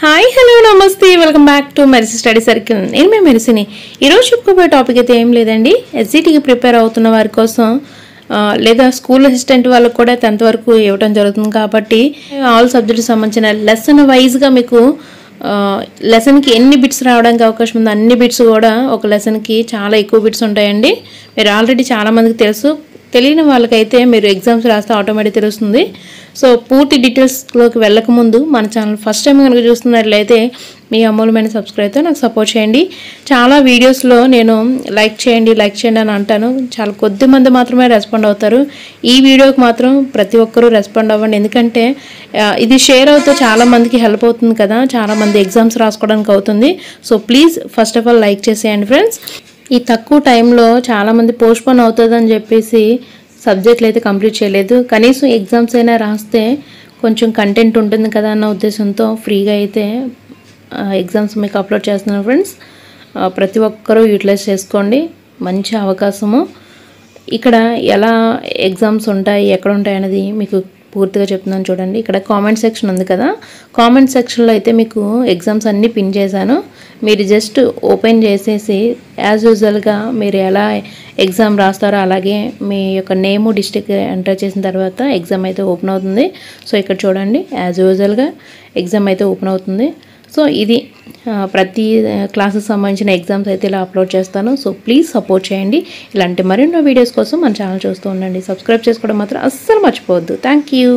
Hi hello నమస్తే welcome back to Merisi study circle. నేను మీ మెరిసిని. ఈరోజు చెప్పుకోబోయే టాపిక్ అయితే ఏం లేదండి, ఎస్జిటికి ప్రిపేర్ అవుతున్న వారి కోసం లేదా స్కూల్ అసిస్టెంట్ వాళ్ళకు కూడా 10th వరకు ఇవ్వడం జరుగుతుంది కాబట్టి ఆల్ సబ్జెక్ట్స్ సంబంధించిన లెసన్ వైజ్గా మీకు లెసన్కి ఎన్ని బిట్స్ రావడానికి అవకాశం ఉందో అన్ని బిట్స్ కూడా ఒక లెసన్కి చాలా ఎక్కువ బిట్స్ ఉంటాయండి. మీరు ఆల్రెడీ చాలామందికి తెలుసు, తెలియని వాళ్ళకైతే మీరు ఎగ్జామ్స్ రాస్తే ఆటోమేటిక్ తెలుస్తుంది. సో పూర్తి డీటెయిల్స్లోకి వెళ్ళకముందు మన ఛానల్ ఫస్ట్ టైం కనుక చూస్తున్నట్లయితే మీ అమూల్యమైన సబ్స్క్రైబ్తో నాకు సపోర్ట్ చేయండి. చాలా వీడియోస్లో నేను లైక్ చేయండి అని అంటాను, చాలా కొద్ది మంది మాత్రమే రెస్పాండ్ అవుతారు. ఈ వీడియోకి మాత్రం ప్రతి ఒక్కరూ రెస్పాండ్ అవ్వండి, ఎందుకంటే ఇది షేర్ అవుతే చాలామందికి హెల్ప్ అవుతుంది కదా, చాలామంది ఎగ్జామ్స్ రాసుకోవడానికి అవుతుంది. So please first of all like చేసేయండి ఫ్రెండ్స్. ఈ తక్కువ టైంలో చాలామంది పోస్ట్పోన్ అవుతుందని చెప్పేసి సబ్జెక్టులు అయితే కంప్లీట్ చేయలేదు. కనీసం ఎగ్జామ్స్ అయినా రాస్తే కొంచెం కంటెంట్ ఉంటుంది కదా అన్న ఉద్దేశంతో ఫ్రీగా అయితే ఎగ్జామ్స్ మీకు అప్లోడ్ చేస్తున్నాను ఫ్రెండ్స్. ప్రతి ఒక్కరూ యూటిలైజ్ చేసుకోండి, మంచి అవకాశము. ఇక్కడ ఎలా ఎగ్జామ్స్ ఉంటాయి, ఎక్కడ ఉంటాయి అనేది మీకు పూర్తిగా చెప్తున్నాను చూడండి. ఇక్కడ కామెంట్ సెక్షన్ ఉంది కదా, కామెంట్ సెక్షన్లో అయితే మీకు ఎగ్జామ్స్ అన్నీ పిన్ చేశాను. మీరు జస్ట్ ఓపెన్ చేసేసి యాజ్ యూజువల్గా మీరు ఎలా ఎగ్జామ్ రాస్తారో అలాగే మీ యొక్క నేము డిస్ట్రిక్ట్ ఎంటర్ చేసిన తర్వాత ఎగ్జామ్ అయితే ఓపెన్ అవుతుంది. సో ఇక్కడ చూడండి, యాజ్ యూజువల్గా ఎగ్జామ్ అయితే ఓపెన్ అవుతుంది. సో ఇది ప్రతి క్లాసెస్ సంబంధించిన ఎగ్జామ్స్ అయితే ఇలా అప్లోడ్ చేస్తాను. సో ప్లీజ్ సపోర్ట్ చేయండి. ఇలాంటి మరెన్నో వీడియోస్ కోసం మన ఛానల్ చూస్తూ ఉండండి. సబ్స్క్రైబ్ చేసుకోవడం మాత్రం అస్సలు మర్చిపోవద్దు. Thank you.